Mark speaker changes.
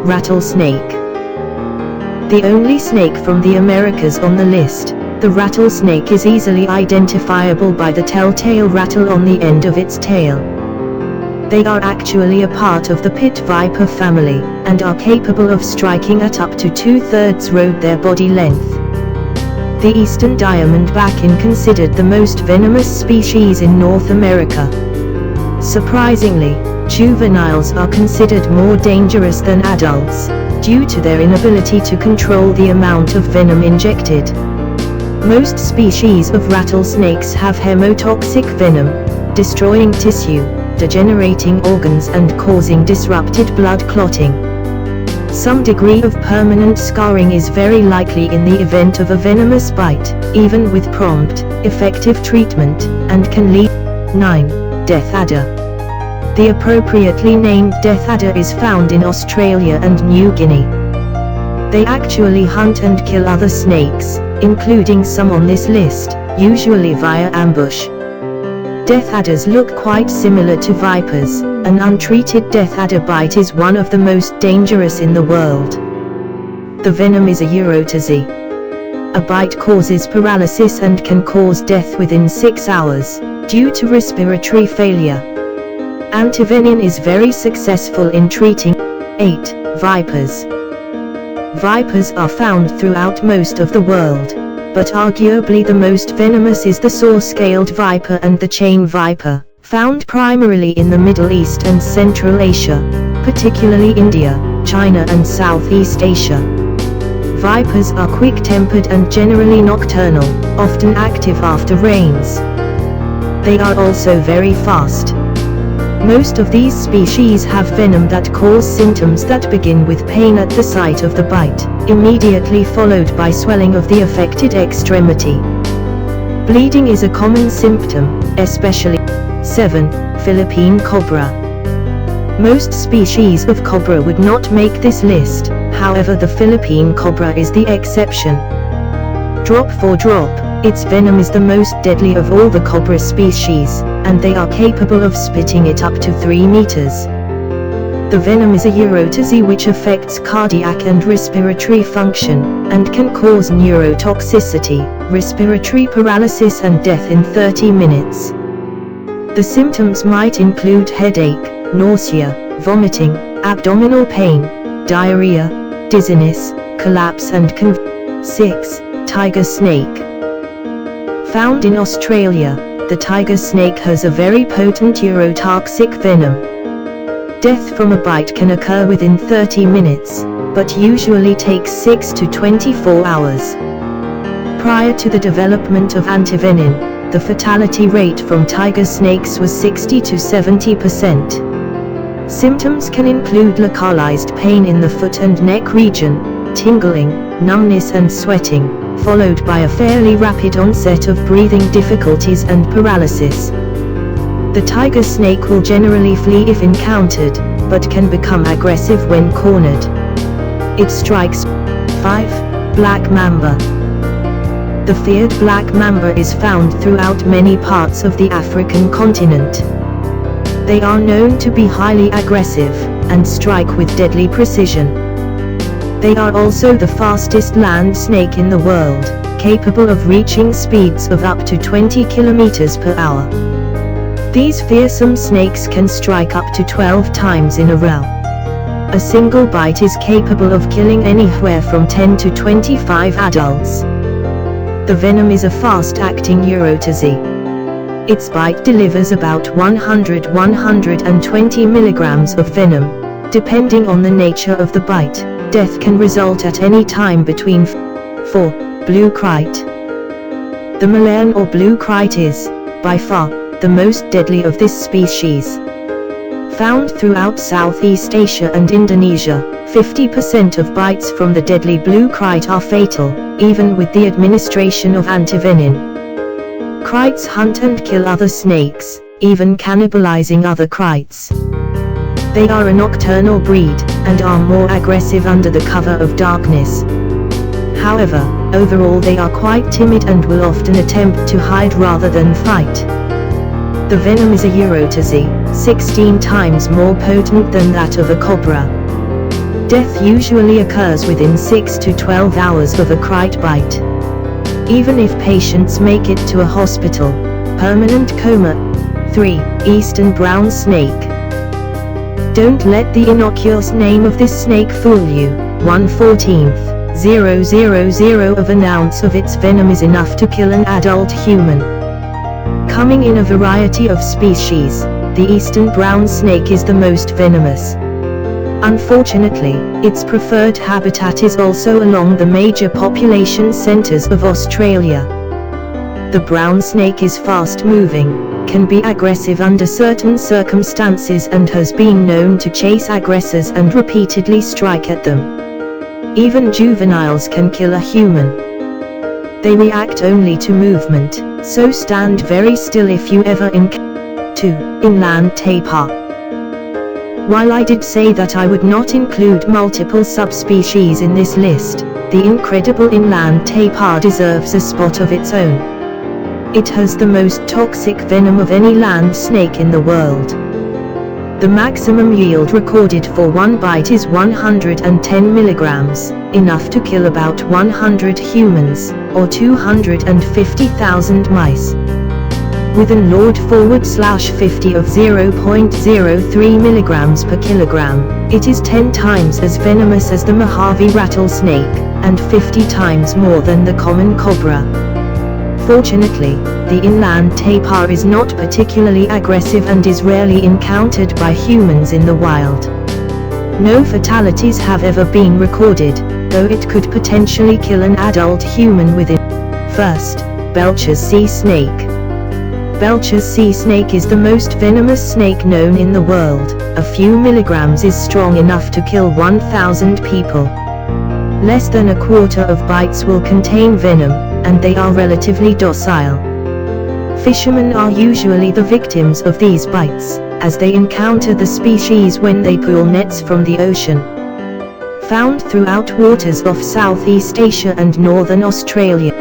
Speaker 1: Rattlesnake. The only snake from the Americas on the list, the rattlesnake is easily identifiable by the telltale rattle on the end of its tail. They are actually a part of the pit viper family, and are capable of striking at up to 2/3 road their body length. The eastern diamondback is considered the most venomous species in North America. Surprisingly, juveniles are considered more dangerous than adults, due to their inability to control the amount of venom injected. Most species of rattlesnakes have hemotoxic venom, destroying tissue, degenerating organs and causing disrupted blood clotting. Some degree of permanent scarring is very likely in the event of a venomous bite, even with prompt, effective treatment, and can lead. 9. Death adder. The appropriately named death adder is found in Australia and New Guinea. They actually hunt and kill other snakes, including some on this list, usually via ambush. Death adders look quite similar to vipers. An untreated death adder bite is one of the most dangerous in the world. The venom is a urotoxy. A bite causes paralysis and can cause death within 6 hours, due to respiratory failure. Antivenin is very successful in treating. 8. Vipers. Vipers are found throughout most of the world, but arguably the most venomous is the saw-scaled viper and the chain viper, found primarily in the Middle East and Central Asia, particularly India, China and Southeast Asia. Vipers are quick-tempered and generally nocturnal, often active after rains. They are also very fast. Most of these species have venom that cause symptoms that begin with pain at the site of the bite, immediately followed by swelling of the affected extremity. Bleeding is a common symptom, especially. 7. Philippine cobra. Most species of cobra would not make this list, however the Philippine cobra is the exception. Drop for drop, its venom is the most deadly of all the cobra species, and they are capable of spitting it up to 3 meters. The venom is a urotoxy which affects cardiac and respiratory function, and can cause neurotoxicity, respiratory paralysis and death in 30 minutes. The symptoms might include headache, nausea, vomiting, abdominal pain, diarrhea, dizziness, collapse and 6. Tiger snake. Found in Australia, the tiger snake has a very potent urotoxic venom. Death from a bite can occur within 30 minutes, but usually takes 6 to 24 hours. Prior to the development of antivenin, the fatality rate from tiger snakes was 60 to 70%. Symptoms can include localized pain in the foot and neck region, tingling, numbness and sweating, followed by a fairly rapid onset of breathing difficulties and paralysis. The tiger snake will generally flee if encountered, but can become aggressive when cornered. It strikes. 5. Black mamba. The feared black mamba is found throughout many parts of the African continent. They are known to be highly aggressive, and strike with deadly precision. They are also the fastest land snake in the world, capable of reaching speeds of up to 20 km per hour. These fearsome snakes can strike up to 12 times in a row. A single bite is capable of killing anywhere from 10 to 25 adults. The venom is a fast-acting urotoxy. Its bite delivers about 100–120 milligrams of venom. Depending on the nature of the bite, death can result at any time between. 4. Blue kite. The Malayan or blue kite is, by far, the most deadly of this species. Found throughout Southeast Asia and Indonesia, 50% of bites from the deadly blue kite are fatal, even with the administration of antivenin. Kites hunt and kill other snakes, even cannibalizing other kites. They are a nocturnal breed, and are more aggressive under the cover of darkness. However, overall they are quite timid and will often attempt to hide rather than fight. The venom is a urotoxy, 16 times more potent than that of a cobra. Death usually occurs within 6 to 12 hours of a crite bite. Even if patients make it to a hospital. Permanent coma. 3. Eastern brown snake. Don't let the innocuous name of this snake fool you. 1/14,000 of an ounce of its venom is enough to kill an adult human. Coming in a variety of species, the eastern brown snake is the most venomous. Unfortunately, its preferred habitat is also along the major population centers of Australia. The brown snake is fast-moving, can be aggressive under certain circumstances and has been known to chase aggressors and repeatedly strike at them. Even juveniles can kill a human. They react only to movement, so stand very still if you ever encounter. 2. Inland tapir. While I did say that I would not include multiple subspecies in this list, the incredible inland tapir deserves a spot of its own. It has the most toxic venom of any land snake in the world. The maximum yield recorded for one bite is 110 milligrams, enough to kill about 100 humans, or 250,000 mice. With an LORD/50 of 0.03 milligrams per kilogram, it is 10 times as venomous as the Mojave rattlesnake, and 50 times more than the common cobra. Fortunately, the inland tapir is not particularly aggressive and is rarely encountered by humans in the wild. No fatalities have ever been recorded, though it could potentially kill an adult human within. First, Belcher's sea snake. Belcher's sea snake is the most venomous snake known in the world. A few milligrams is strong enough to kill 1,000 people. Less than a quarter of bites will contain venom, and they are relatively docile. Fishermen are usually the victims of these bites, as they encounter the species when they pull nets from the ocean. Found throughout waters off Southeast Asia and northern Australia.